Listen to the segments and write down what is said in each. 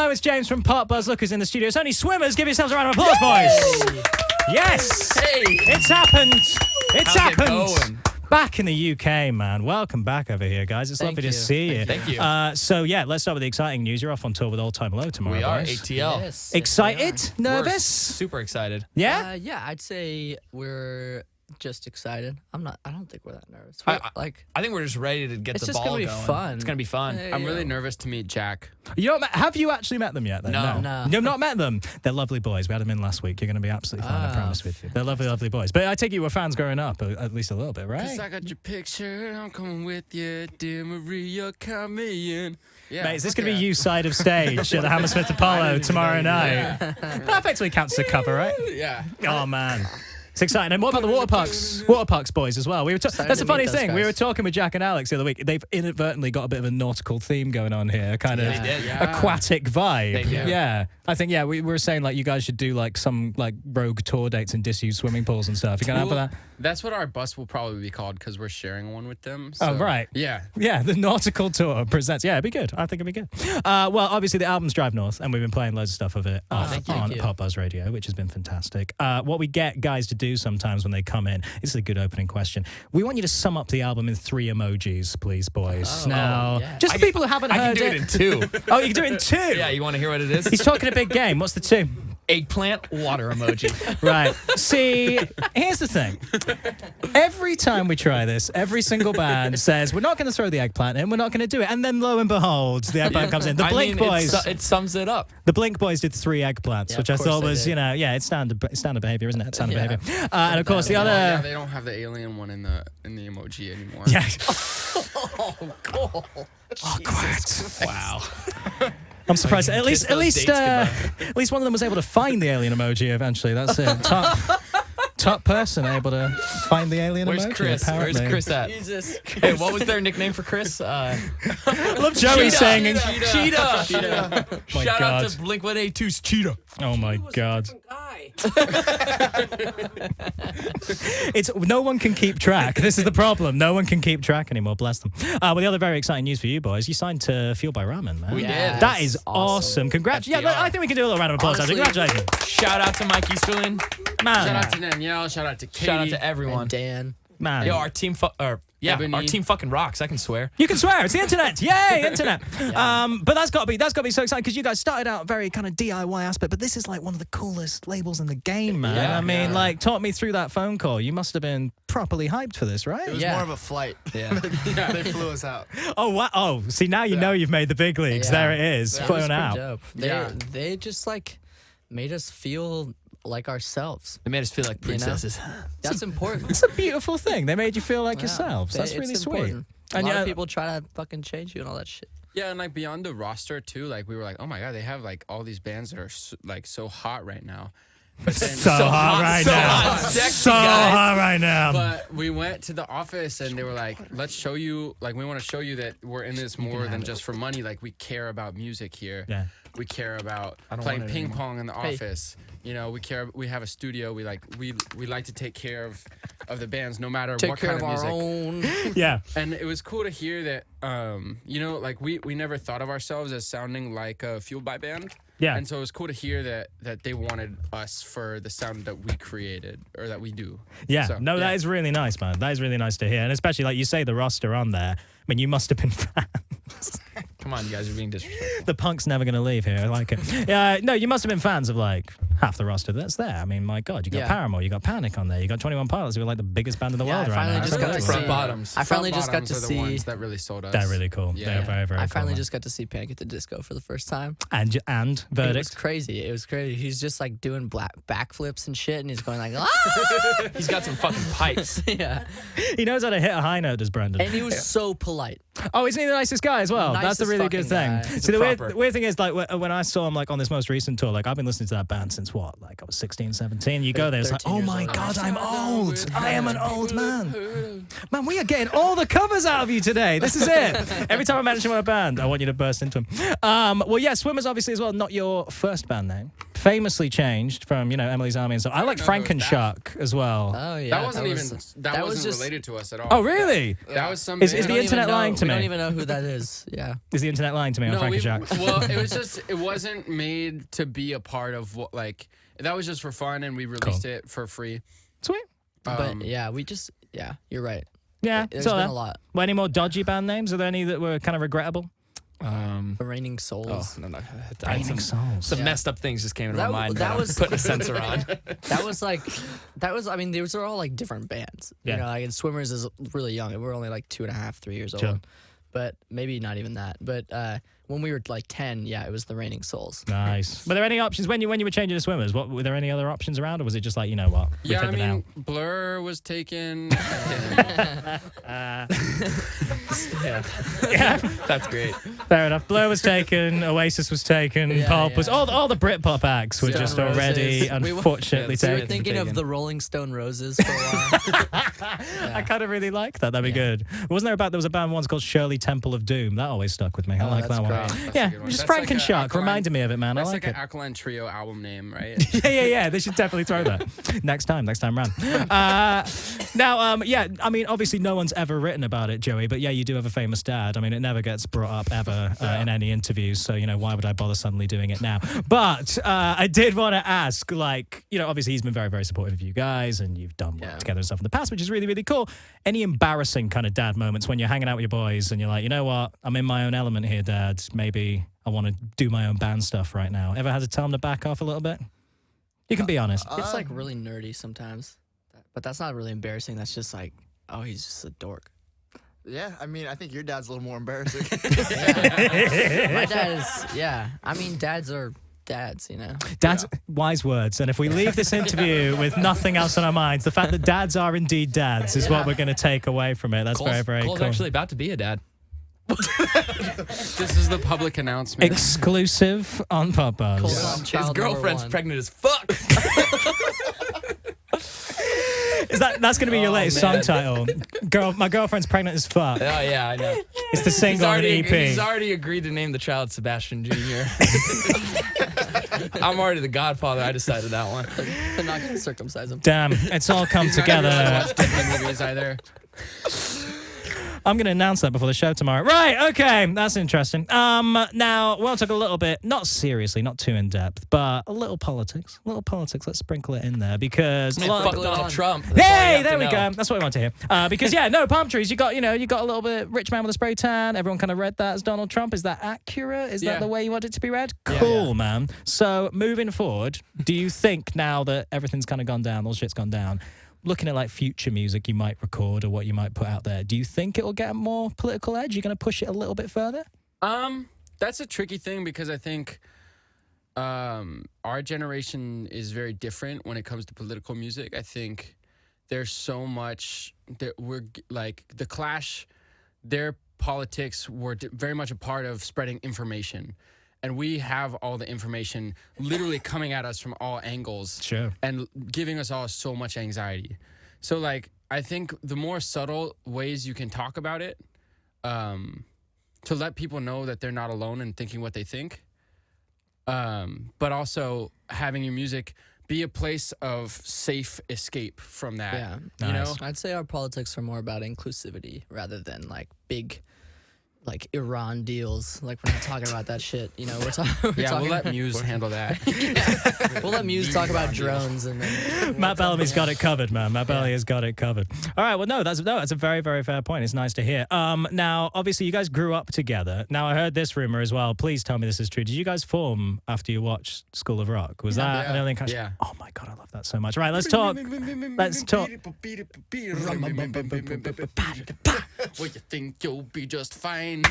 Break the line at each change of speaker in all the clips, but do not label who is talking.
Hello, it's James from PopBuzz. Look who's in the studio. It's only swimmers. Give yourselves a round of applause, boys. Yes.
Hey.
It's happened. It's
How's it
happened. Back in the UK, man. Welcome back over here, guys. It's lovely to see you.
Thank you.
So, yeah, let's start with the exciting news. You're off on tour with Old Time Low tomorrow,
We are,
boys.
ATL.
Yes,
Excited?
we
Nervous?
We're super excited.
Yeah?
yeah, I'd say we're just excited. I don't think we're that nervous.
I think we're just ready to get
it's
the
just
ball
gonna be
going.
fun.
It's gonna be fun.
Hey,
I'm really nervous to meet Jack.
Have you actually met them yet? Then?
No.
You've not met them? They're lovely boys. We had them in last week. You're going to be absolutely fine, I promise with you. They're lovely, lovely boys. But I take it you were fans growing up, at least a little bit, right?
'Cause I got your picture, I'm coming with you, dear Maria, come in. Yeah,
Mate, is this going to be you side of stage at the Hammersmith Apollo tomorrow night? That effectively counts as a cover, right?
Yeah.
Oh, man. It's exciting. And what about the water parks boys as well? That's a funny thing. We were talking with Jack and Alex the other week. They've inadvertently got a bit of a nautical theme going on here, kind of aquatic vibe.
They do.
Yeah. I think, we were saying, like, you guys should do, like, some, like, rogue tour dates in disused swimming pools and stuff. You going to have that?
That's what our bus will probably be called because we're sharing one with them. So,
Oh, right.
Yeah.
Yeah, the Nautical Tour presents. Yeah, it'd be good. I think it'd be good. Well, obviously, the album's Drive North, and we've been playing loads of stuff of it on PopBuzz Radio, which has been fantastic. What we get guys to do sometimes when they come in, this is a good opening question. We want you to sum up the album in 3 emojis, please, boys. Just for people who haven't heard
I can do it in 2.
Oh, you can do it in 2?
Yeah, you want to hear what it is?
He's talking a big game. What's the 2?
Eggplant water emoji.
Right. See, here's the thing. Every time we try this, every single band says, we're not going to throw the eggplant in, we're not going to do it. And then lo and behold, the eggplant comes in. The Blink Boys.
It sums it up.
The Blink Boys did 3 eggplants, which I thought was, it's standard behavior, isn't it? It's standard behavior. And of course, the other...
Yeah, they don't have the alien one in the emoji anymore.
Yeah.
Awkward.
Wow.
I'm surprised. At least one of them was able to find the alien emoji eventually. That's it. Top person able to find the alien
Where's
emoji.
Chris?
Apparently.
Where's Chris at?
Jesus.
Hey, what was their nickname for Chris?
I love Joey saying
Cheetah.
My
Shout
God.
out to Blink-182's Cheetah.
Oh my God. No one can keep track. This is the problem. No one can keep track anymore. Bless them. Well, the other very exciting news for you boys, you signed to Fueled by Ramen, man.
We did.
That is awesome. Congratulations. Yeah, I think we can do a little round of applause.
Honestly,
Congratulations.
Shout out to Mike Easterlin.
Man.
Shout out to Danielle. Shout out to Katie.
Shout out to everyone.
And Dan.
Man.
Yo, our team our team fucking rocks. I can swear.
You can swear. It's the internet. Yay, internet. But that's got to be so exciting because you guys started out very kind of DIY aspect, but this is like one of the coolest labels in the game, man.
Yeah,
I mean, like, talk me through that phone call. You must have been properly hyped for this, right?
It was more of a flight.
Yeah.
They flew us out.
Oh, wow. Oh, see, now you know you've made the big leagues.
Yeah.
There it is.
It was
Flown
pretty
out.
dope. They just like made us feel like ourselves.
They made us feel like princesses.
That's important.
It's a beautiful thing. They made you feel like yourselves. That's
It's
really sweet.
important.
And
A lot of people try to fucking change you and all that shit.
Yeah, and like beyond the roster too, like we were like, oh my God, they have like all these bands that are so hot right now. But then,
so hot right now. So hot right now.
But we went to the office and they were like, let's show you, like, we want to show you that we're in this more than just for money. Like, we care about music here.
Yeah.
We care about playing ping pong in the office. You know, we have a studio. We like to take care of the bands no matter what kind of music.
Take care of our own.
Yeah.
And it was cool to hear that, you know, like we never thought of ourselves as sounding like a Fueled by band.
Yeah.
And so it was cool to hear that they wanted us for the sound that we created or that we do.
Yeah.
So,
No, that is really nice, man. That is really nice to hear. And especially, like you say, the roster on there. I mean, you must have been fans.
Come on, you guys are being disrespectful.
The punk's never going to leave here. I like it. Yeah, no, you must have been fans of like half the roster that's there. I mean, my God, you got Paramore, you got Panic on there, you got 21 Pilots, who are like the biggest band in the world right now.
Bottoms.
I finally just got to
Are the
see.
ones that really sold us.
They're really cool.
Yeah.
They're very, very
I
cool.
finally just got to see Panic at the Disco for the first time.
And
It was
Verdict.
crazy. It was crazy. He's just like doing backflips and shit, and he's going like, ah!
He's got some fucking pipes.
Yeah.
He knows how to hit a high note, does Brendan.
And he was so polite.
Oh, isn't he the nicest guy as well? That's the
Nicest
really good thing.
fucking guy.
See, the weird thing is, like, when I saw him, like, on this most recent tour, like, I've been listening to that band since, what, like, I was 16, 17. You go there, it's like,
13
oh
years
my
old.
God, I'm old. I am an old man. Man, we are getting all the covers out of you today. This is it. Every time I mention my band, I want you to burst into them. Well, yeah, Swimmers, obviously, as well, not your first band name. famously changed from, Emily's Army and stuff. I like
know if it was
Frankenshock as well.
Oh yeah,
That wasn't
that was
wasn't
just,
related to us at all.
Oh, really?
That was some.
Is
band-
the
we don't
internet
even know-
lying to
we
me?
don't even know who that is. Yeah.
Is the internet lying to me on
No,
Frankenshock?
well, it wasn't made to be a part of what that was just for fun, and we released it for free.
Sweet.
But you're right.
Yeah,
There's
it's all
been
there.
a lot.
Well, any more dodgy band names? Are there any that were kind of regrettable?
The Raining Souls.
No.
Raining Souls.
Some messed up things just came into my mind.
That was
putting a sensor on.
I mean, these are all like different bands.
Yeah.
You know, like SWMRS is really young. We're only like 2.5, 3 years
Sure.
old. But maybe not even that. But when we were like 10, it was the Raining Souls.
Nice. Were there any options when you were changing to swimmers? Were there any other options around, or was it just like, you know what?
Yeah, I
figured it
mean,
out?
Blur was taken.
Yeah,
That's great.
fair enough. Blur was taken, Oasis was taken,
Yeah,
Pulp was
yeah.
all the Britpop acts were
Stone
just
Roses.
already
We were-
unfortunately
We were
taken.
thinking of the Rolling Stone Roses for a while.
I kind of really like that. That'd be good. Wasn't there was a band once called Shirley Temple of Doom? That always stuck with me. I like
that's
that one.
great.
That's
Yeah,
a good one.
just
That's like a
Frankenshock
alkaline-
reminded me of it, man. I
That's
like
like
it.
an Alkaline Trio album name, right?
Yeah. They should definitely throw that next time round. I mean, obviously no one's ever written about it, Joey, but yeah, you do have a famous dad. I mean, it never gets brought up ever in any interviews, so, why would I bother suddenly doing it now? But I did want to ask, obviously he's been very, very supportive of you guys, and you've done work together and stuff in the past, which is really, really cool. Any embarrassing kind of dad moments when you're hanging out with your boys and you're like, you know what, I'm in my own element here, Dad. Maybe I want to do my own band stuff right now. Ever had to tell him to back off a little bit? You can be honest.
It's like really nerdy sometimes. But that's not really embarrassing. That's just like, oh, he's just a dork.
Yeah, I mean, I think your dad's a little more embarrassing.
My dad is, I mean, dads are dads,
Dads, wise words. And if we leave this interview with nothing else on our minds, the fact that dads are indeed dads is what we're going to take away from it. That's very, very
Cole's
cool.
actually about to be a dad.
This is the public announcement.
Exclusive on PopBuzz.
His girlfriend's pregnant as fuck.
That's going to be your latest song title? My girlfriend's pregnant as fuck.
Oh yeah, I know.
It's the single on the EP.
He's already agreed to name the child Sebastian Jr. I'm already the godfather. I decided that one.
They're not going to circumcise him.
Damn, it's all come
He's not gonna
together.
watch Disney movies either.
I'm going to announce that before the show tomorrow. Right, okay, that's interesting. Now, we'll talk a little bit, not seriously, not too in-depth, but a little politics. Let's sprinkle it in there because...
Fuck Donald Trump. That's all you
Hey,
have
there
to
we
know.
go. That's what we want to hear. Because palm trees. You got a little bit rich man with a spray tan. Everyone kind of read that as Donald Trump. Is that accurate? Is that the way you want it to be read? Cool, man. So moving forward, do you think now that everything's kind of gone down, all shit's gone down, looking at like future music you might record or what you might put out there, do you think it'll get a more political edge? You're going to push it a little bit further?
That's a tricky thing because I think our generation is very different when it comes to political music. I think there's so much that we're like the Clash, their politics were very much a part of spreading information. And we have all the information literally coming at us from all angles.
Sure.
And giving us all so much anxiety. So, I think the more subtle ways you can talk about it, to let people know that they're not alone in thinking what they think, but also having your music be a place of safe escape from that.
Yeah.
You know?
I'd say our politics are more about inclusivity rather than like big, like Iran deals. Like we're not talking about that shit. We're talking.
We'll let Muse handle that.
We'll let Muse talk about drones and then
Matt Bellamy's got it covered, man. Matt Bellamy has got it covered. All right, well, that's a very, very fair point. It's nice to hear. Now, obviously, you guys grew up together. Now, I heard this rumor as well. Please tell me this is true. Did you guys form after you watched School of Rock? Was that an alien crash?
Yeah.
Oh my God, I love that so much. Right, let's talk. Let's talk.
Well, you think you'll be just fine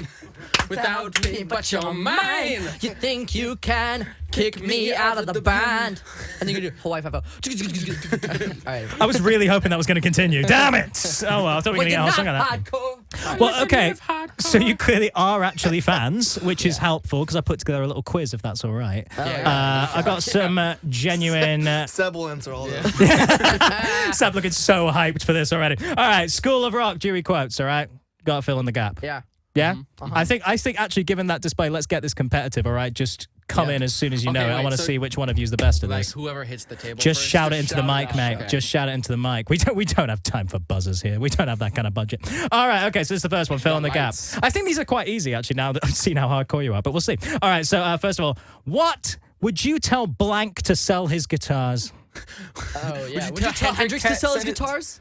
without me, but you're mine.
You think you can kick me out of the band? And then you do Hawaii 5-0. All right.
I was really hoping that was going to continue. Damn it! Oh well, I thought we were going to get a whole song on that.
Hardcore.
Well, okay. So you clearly are actually fans, which is helpful because I put together a little quiz, if that's all right. I got some genuine.
Seb will answer all those.
Seb looking so hyped for this already. All right, School of Rock, Dewey quotes. All right, got to fill in the gap.
Yeah.
Yeah. I think actually, given that display, let's get this competitive. All right, just come in as soon as you know
Okay,
it. I
wait,
want to
so-
see which one of you is the best at
Like
this.
whoever hits the table.
Just
first,
shout it into the
shout it
mic,
out.
mate.
Okay.
Just shout it into the mic. We don't have time for buzzers here. We don't have that kind of budget. All right, okay. So this is the first one. Fill in the gap.
lights.
I think these are quite easy actually. Now that I've seen how hardcore you are, but we'll see. All right. So first of all, what would you tell blank to sell his guitars?
Oh yeah. Would
tell
you tell
Hendrix
Hendrix to
to
sell his
send it-
guitars?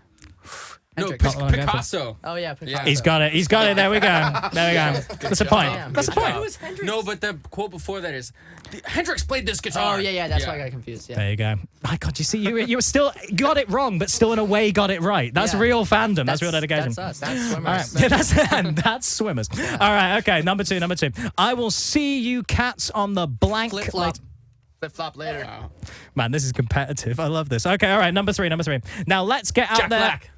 No,
Hendrix.
Oh, okay.
Picasso.
Oh yeah. Picasso.
He's got it. He's got it. There we go. There we go. That's a point.
Damn.
That's a
Good
point.
Who was Hendrix?
No, but the quote before that is, Hendrix played this guitar.
Oh yeah. That's why I got confused. Yeah.
There you go. My God, you see, you were still got it wrong, but still in a way got it right. That's
Yeah.
real fandom. That's real dedication.
That's us. That's
All right.
swimmers.
Yeah, that's swimmers. All right, okay. Number two. I will see you cats on the blank.
Flip flop.
Flip flop later.
Wow.
Man, this is competitive. I love this. Okay, all right. Number three. Now let's get out
Jack
there.
Black.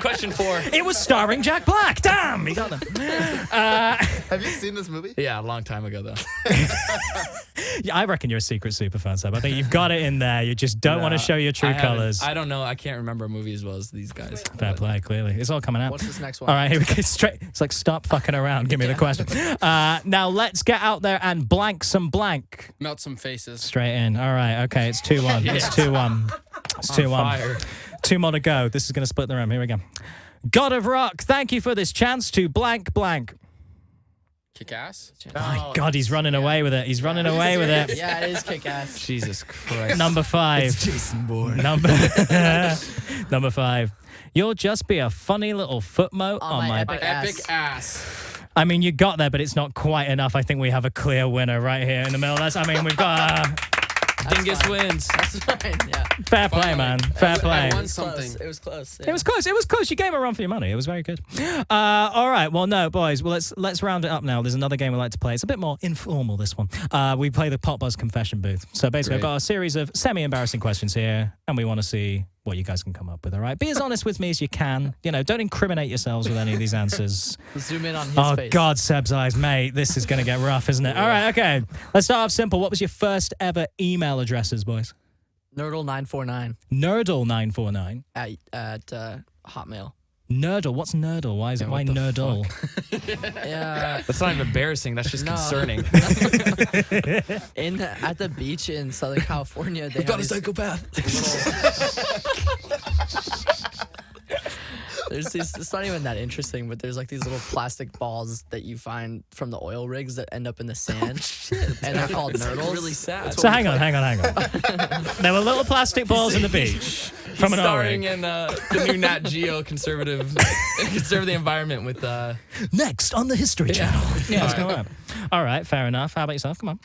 Question 4.
It was starring Jack Black. Damn, he got them.
Have you seen this movie?
Yeah, a long time ago though.
Yeah, I reckon you're a secret super fan, Seb. I think you've got it in there. You just don't want to show your true
I haven't-
colors.
I don't know. I can't remember a movie as well as these guys.
Fair play, clearly. It's all coming out.
What's this next one?
All right, here we go. Straight. It's like, stop fucking around. Give me the question. Now let's get out there and blank some blank.
Melt some faces.
Straight in. All right. Okay. It's 2-1. It's 2-1. It's 2-1.
Fire.
2 more to go. This is going to split the room. Here we go. God of Rock, thank you for this chance to blank blank.
Kick ass.
My God, he's running away with it. He's running away with it.
Yeah, it is kick ass.
Jesus Christ.
Number 5.
It's Jason Bourne.
Number 5. You'll just be a funny little footnote on my.
epic
Epic
ass.
ass.
I mean, you got there, but it's not quite enough. I think we have a clear winner right here in the middle. We've got
Dingus wins.
That's fine. Yeah.
fair play, man. Fair play.
I won
Close.
something.
It was close.
It was close. It was close. You gave a run for your money. It was very good. All right. Well, no, boys. Well, let's round it up now. There's another game we like to play. It's a bit more informal, this one. We play the PopBuzz confession booth. So basically, I've got a series of semi-embarrassing questions here, and we want to see what you guys can come up with. All right. Be as honest with me as you can. You know, don't incriminate yourselves with any of these answers.
Zoom in on his
Oh,
face.
God, Seb's eyes, mate. This is going to get rough, isn't it? All right. Okay. Let's start off simple. What was your first ever email addresses, boys?
Nerdle949
Nerdle949.
at Hotmail.
Nerdle. What's Nerdle? Why is it? Why Nerdle?
Yeah.
That's not even embarrassing. That's just
No.
concerning.
At the beach in Southern California, they have these
psychopath.
there's these. It's not even that interesting, but there's like these little plastic balls that you find from the oil rigs that end up in the sand, and they're called nurdles.
Really sad.
So hang on. There were little plastic balls in the beach from an
Starring
O-ring.
in the new Nat Geo conserve the environment with
Next on the History Channel. Yeah, it's going on. All right, fair enough. How about yourself? Come on.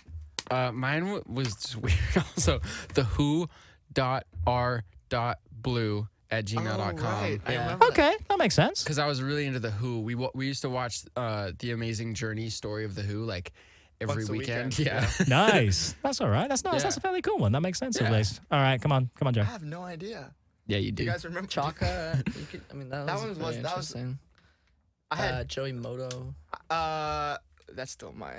Mine was just weird. Also, the who.r.blue@gmail.com.
Right. I
Yeah.
remember that.
Okay, that makes sense.
Because I was really into the Who. We used to watch the Amazing Journey story of the Who like every
Once a
weekend.
weekend,
Yeah.
Nice. That's all right. That's nice.
Yeah.
That's a fairly cool one. That makes sense at
Yeah.
least. All right, come on, Joe.
I have no idea.
Yeah, you
Do
do.
you guys remember?
Chaka. You could, I mean, that
That
was
one was-
very
that was-
interesting.
I had.
Joey Moto.
That's still my.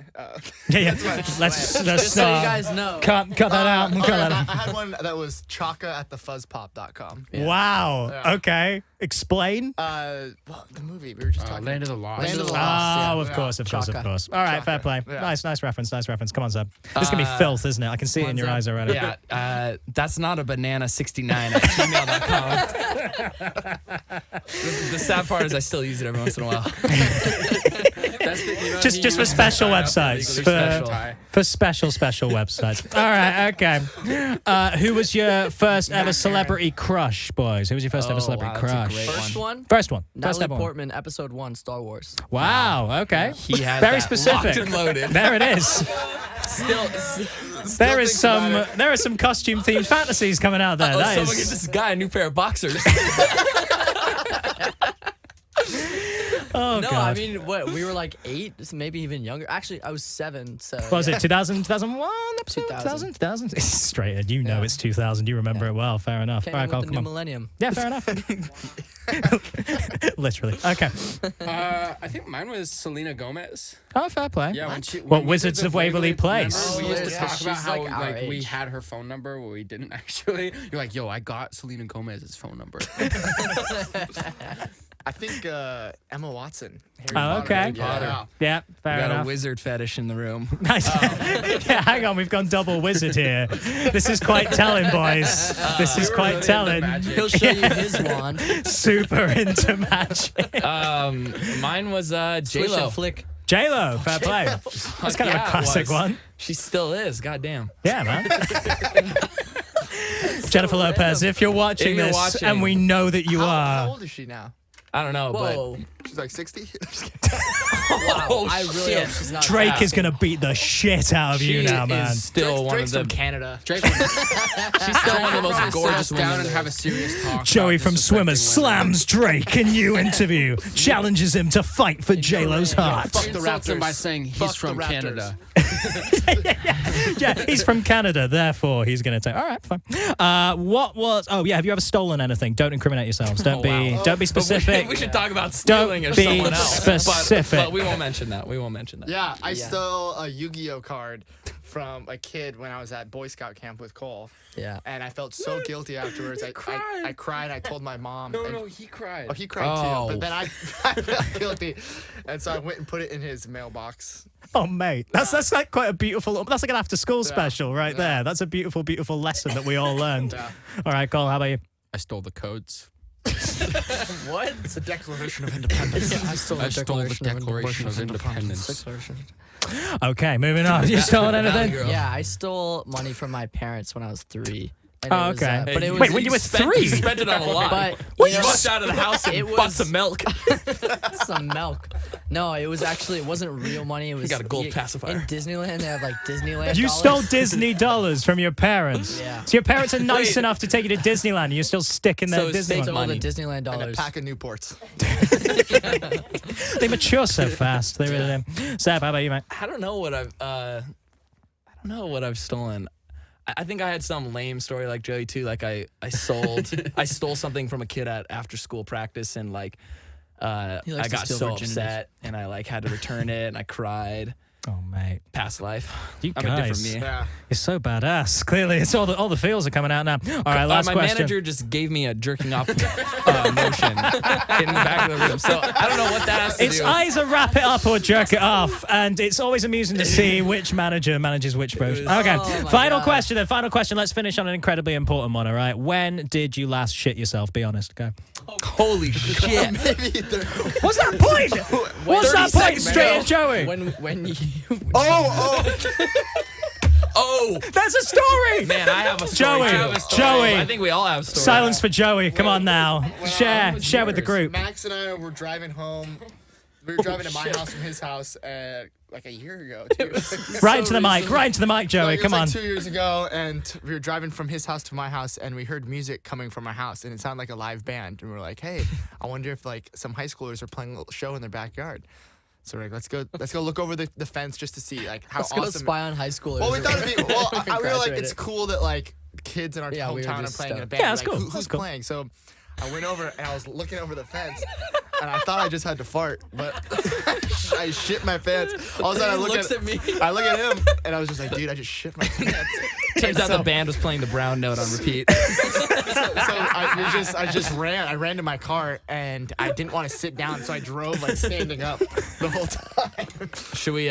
Yeah.
That's
Let's
Just so you
start.
guys know.
Cut that out. Cut that out.
I had one that was chaka@thefuzzpop.com.
Yeah.
Wow.
Yeah.
Okay. Explain.
Well, the movie we were just talking.
Land of the Lost.
Land of the
Oh,
Lost.
of course.
Chaka.
All right, fair
Chaka.
play.
Yeah.
Nice reference. Come on, Seb. This is gonna be filth, isn't it? I can see it in your eyes already.
Yeah, that's not a banana69@gmail.com. The sad part is I still use it every once in a while.
Just for special websites.
Legally
For special websites. All right, okay. Who was your first ever celebrity crush, boys? Who was your first ever celebrity
wow, that's a
crush?
great
First one.
First one. First
Natalie
ever one.
Portman, Episode 1, Star Wars.
Wow, okay.
He had
Very
that
specific.
locked and loaded.
There it is.
Still,
There is
thinking about
there are some costume themed fantasies coming out there. That
someone get
is.
this guy a new pair of boxers.
Oh
No,
god.
I mean, what? We were like 8, maybe even younger. Actually, I was 7. So.
What was it 2000, 2001 episode?
2000.
2000? It's straight in. You know it's 2000. You remember it well. Fair enough.
Came
All right,
in
Cole,
with the
come
new
on.
millennium.
Yeah, fair enough. Literally. Okay.
I think mine was Selena Gomez.
Oh, fair play.
Yeah, when she.
What,
when we did
Wizards
the
of Waverly Place?
remember we
Oh,
used to
yeah.
talk about
She's
how
like our
we
age.
had her phone number, but we didn't actually. You're like, yo, I got Selena Gomez's phone number.
I think Emma Watson. Harry
Oh,
Potter.
okay. Yeah, fair
We got
enough.
a wizard fetish in the room.
Nice. Yeah, hang on, we've gone double wizard here. This is quite telling, boys. This is quite telling.
He'll show you his wand.
Super into magic.
Mine was
Swish
J-Lo.
and flick.
J-Lo, fair play. That's kind of a
Yeah, it
classic
was.
one.
She still is. Goddamn.
Yeah, man. Jennifer Lopez, if you're watching
If you're
this,
watching.
and we know that you
How
are.
old is she now?
I don't know,
Whoa.
She's like 60.
Wow. I really hope she's not.
Drake is going to beat the shit out of you
She
now, man.
is still one
Drake's
of
from
the.
Canada.
Drake
She's still one of the most gorgeous
down
women.
and have a serious talk.
Joey
about
from
disrespecting
Swimmers
women.
slams Drake in new interview, challenges him to fight for J-Lo's heart.
Fuck the
Insults him
Raptors.
by saying he's
Fuck the
from
Raptors.
Canada.
Yeah, he's from Canada, therefore he's going to take. All right, fine. What was? Oh yeah, have you ever stolen anything? Don't incriminate yourselves. Don't be specific.
We should talk about
Don't
stealing or
be
someone else.
specific.
But we won't mention that. We won't mention that.
Yeah, I stole a Yu-Gi-Oh card from a kid when I was at Boy Scout camp with Cole.
Yeah.
And I felt so guilty afterwards. I cried. I told my mom. and-
he cried.
Oh, he cried
Oh.
too. But then I felt guilty. And so I went and put it in his mailbox.
Oh mate, that's like quite a beautiful. That's like an after-school special right there. That's a beautiful, beautiful lesson that we all learned.
Yeah.
All right, Cole, how about you?
I stole the codes.
What?
It's a Declaration of Independence.
I stole
I stole the Declaration of Independence.
Okay, moving on. You stolen anything?
Girl.
Yeah, I stole money from my parents when I was 3. And
Oh,
it was,
okay.
but it was
Wait, when you were 3?
You spent it on a lot.
But
you
you know,
walked out of the house and
it
bought
was-
some milk.
some milk. No, it wasn't real money. It was
got a gold pacifier.
In Disneyland, they have like Disneyland
You
dollars.
stole Disney dollars from your parents.
Yeah.
So your parents are nice
Wait.
enough to take you to Disneyland, and you're still sticking their
So it's
They
Disneyland.
stole
money.
the Disneyland
And a
dollars.
pack of Newports.
They mature so fast. They really do. Seb, how about you, mate?
I don't know what I've stolen. I think I had some lame story like Joey too. Like I stole something from a kid at after school practice, and like I
He likes to
got
steal
so
virginities.
upset, and I like had to return it, and I cried.
Oh, mate.
Past life.
You
I'm a different
guys.
me.
Yeah.
You're so badass. Clearly, it's all the feels are coming out now. All right, last
my
question.
manager just gave me a jerking off motion in the back of the room. So I don't know what that has to
It's
do.
either wrap it up or jerk it off, and it's always amusing to see which manager manages which motion. Okay,
Oh my
final
God.
question then. Final question. Let's finish on an incredibly important one. All right. When did you last shit yourself? Be honest. Go.
Holy shit.
Maybe
What's that point? What's that
30
point?
seconds
Straight
ago.
at Joey.
When you
Oh,
There's a story.
man, I have a story.
Joey,
too. I have a story.
Joey.
I think we all have stories.
Silence for Joey. Come on now. Share with the group.
Max and I were driving home. We were driving to my house from his house like a year ago.
Right into the mic. Right into the mic, Joey.
It was
Come on.
like 2 years ago, and we were driving from his house to my house, and we heard music coming from our house, and it sounded like a live band. And we were like, "Hey, I wonder if like some high schoolers are playing a little show in their backyard." So we're like, let's go look over the fence just to see like how
let's go
awesome.
spy on high schoolers.
Well, we thought it'd be. Well,
We
we were like,
graduated.
it's cool that like kids in our
Yeah, we were
hometown are
just
playing in a
stoked.
band.
Yeah, that's
Like,
cool.
Who's
That's cool.
playing? So I went over and I was looking over the fence, and I thought I just had to fart, but I shit my pants. All of a sudden, I
He
look
looks at me.
I look at him, and I was just like, dude, I just shit my pants.
Turns out
So-
the band was playing the brown note on repeat.
I just ran. I ran to my car, and I didn't want to sit down, so I drove like standing up the whole time.
Should we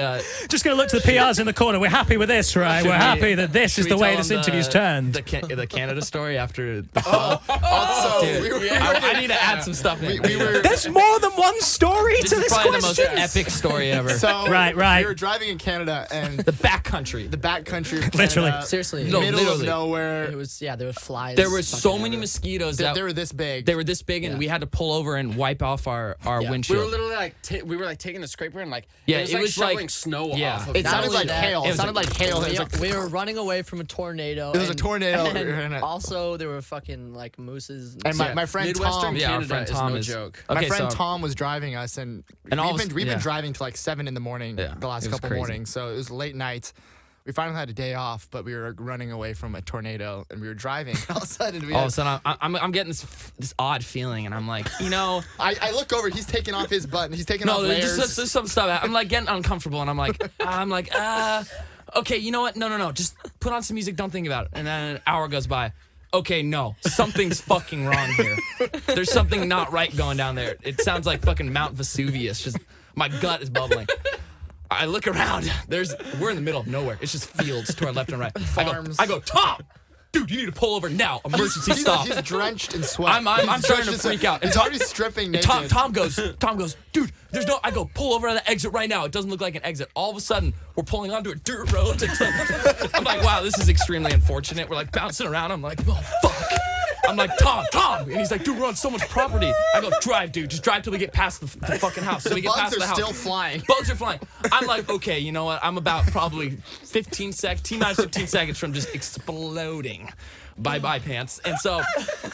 Just going to look to the PRs in the corner. We're happy with this, right?
Should
We're
we-
happy that this is
should
the
we
way
tell
this
them
interview's turned.
the Canada story after the fall?
Also,
Dude,
we were,
I need to add some stuff in.
we were
There's more than one story
This
to
is
this
probably the most
question.
epic story ever.
so
Right.
We were driving in Canada, and
The backcountry.
the backcountry of
Literally.
Canada,
Seriously,
No,
middle
literally.
of nowhere.
it was there were flies.
There were so
fucking
many
everywhere.
mosquitoes
They,
that
they were this big.
they were this big, and
Yeah.
we had to pull over and wipe off our
Yeah.
windshield.
We were literally like we were like taking the scraper and like
Yeah,
it
it
was
was
shoveling
like-
snow
yeah.
off. Of
It
Not
sounded
only
like
that,
hail.
it
It
was
sounded like hail. It was like,
We were running away from a tornado.
It was a
and-
tornado.
And also, there were fucking like mooses.
and my friend
Midwestern
Tom.
Yeah, our
Canada
friend
is
Tom
no
is-
joke.
My
Okay,
friend
so-
Tom was driving us, and
all
we've
of-
been
yeah.
driving till like 7 in the morning
Yeah,
the last
it was
couple
crazy.
mornings. So it was late night. We finally had a day off, but we were running away from a tornado, and we were driving. All of a sudden,
All of a sudden, I'm getting this odd feeling, and I'm like,
I look over. He's taking off his button. He's taking off
no,
layers.
there's some stuff. I'm like getting uncomfortable, and I'm like, okay, you know what? No, just put on some music. Don't think about it. And then an hour goes by.
okay, no, something's fucking wrong here. There's something not right going down there. It sounds like fucking Mount Vesuvius. Just my gut is bubbling. I look around. We're in the middle of nowhere. It's just fields to our left and right. I go, Tom, dude, you need to pull over now. Emergency stop.
He's drenched in sweat.
I'm starting to freak out. And
He's already stripping naked.
Tom goes, dude, there's no. I go, pull over to the exit right now. It doesn't look like an exit. All of a sudden, we're pulling onto a dirt road. I'm like, wow, this is extremely unfortunate. We're like bouncing around. I'm like, oh fuck. I'm like, Tom, and he's like, dude, we're on someone's property. I go, drive, dude, just drive till we get past the fucking house. So we get past the house.
Bugs are still flying.
Bugs are flying. I'm like, okay, you know what? I'm about probably 15 seconds from just exploding. Bye-bye pants. And so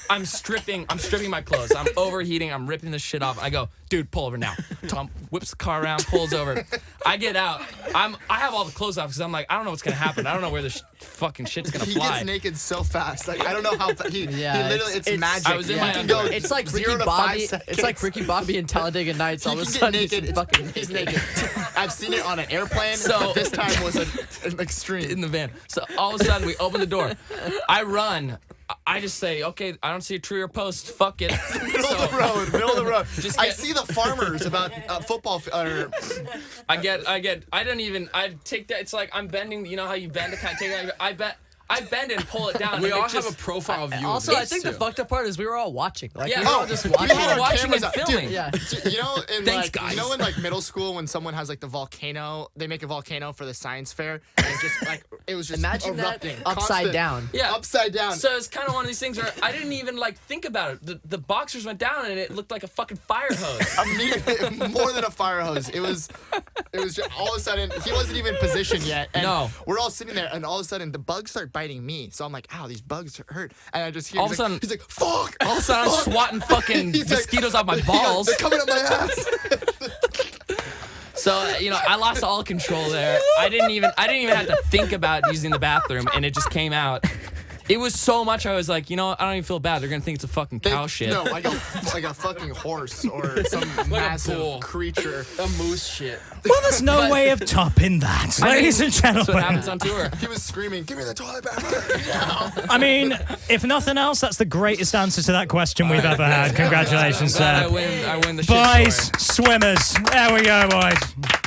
I'm stripping my clothes. I'm overheating. I'm ripping this shit off. I go, dude, pull over now. Tom whips the car around, pulls over. I get out. I have all the clothes off because I'm like, I don't know what's gonna happen. I don't know where this fucking shit's gonna fly.
He gets naked so fast. Like I don't know how he literally it's magic.
I was in my underwear.
It's like Ricky Bobby. It's like Ricky Bobby and Talladega Nights. All of a sudden,
he's naked. I've seen it on an airplane. So this time was an extreme
in the van. So all of a sudden we open the door. I run. I just say, okay, I don't see a tree or post. Fuck it.
Middle of the road. I see the farmers about football.
I take that. It's like I'm bending. You know how you bend to kind of take it. I bend and pull it down.
We all have a profile view.
Also,
of
I think the fucked up part is we were all watching. Like,
yeah,
we were all just watching.
We were watching and filming.
Dude,
Yeah.
You know,
Thanks, guys.
You know, in like middle school, when someone has like the volcano, they make a volcano for the science fair, and it was just
imagine
erupting,
that upside down.
Yeah,
upside down.
So it's kind of one of these things where I didn't even like think about it. The boxers went down and it looked like a fucking fire hose.
More than a fire hose. It was just all of a sudden he wasn't even positioned yet. And we're all sitting there, and all of a sudden the bugs start biting me. So I'm like, ow, these bugs hurt. And I just hear
all of a sudden
he's like, fuck.
All of a sudden I'm swatting fucking mosquitoes off my balls.
They're coming up my ass.
So I lost all control there. I didn't even have to think about using the bathroom, and it just came out. It was so much. I was like, I don't even feel bad. They're gonna think it's a fucking cow shit.
No, like a fucking horse or some massive creature.
A moose shit.
Well, there's no way of topping that, ladies and gentlemen.
That's what happens on tour.
He was screaming, "Give me the toilet paper!"
I mean, if nothing else, that's the greatest answer to that question we've ever had. Congratulations,
I
sir.
win the shit
Boys,
story.
swimmers. There we go, boys.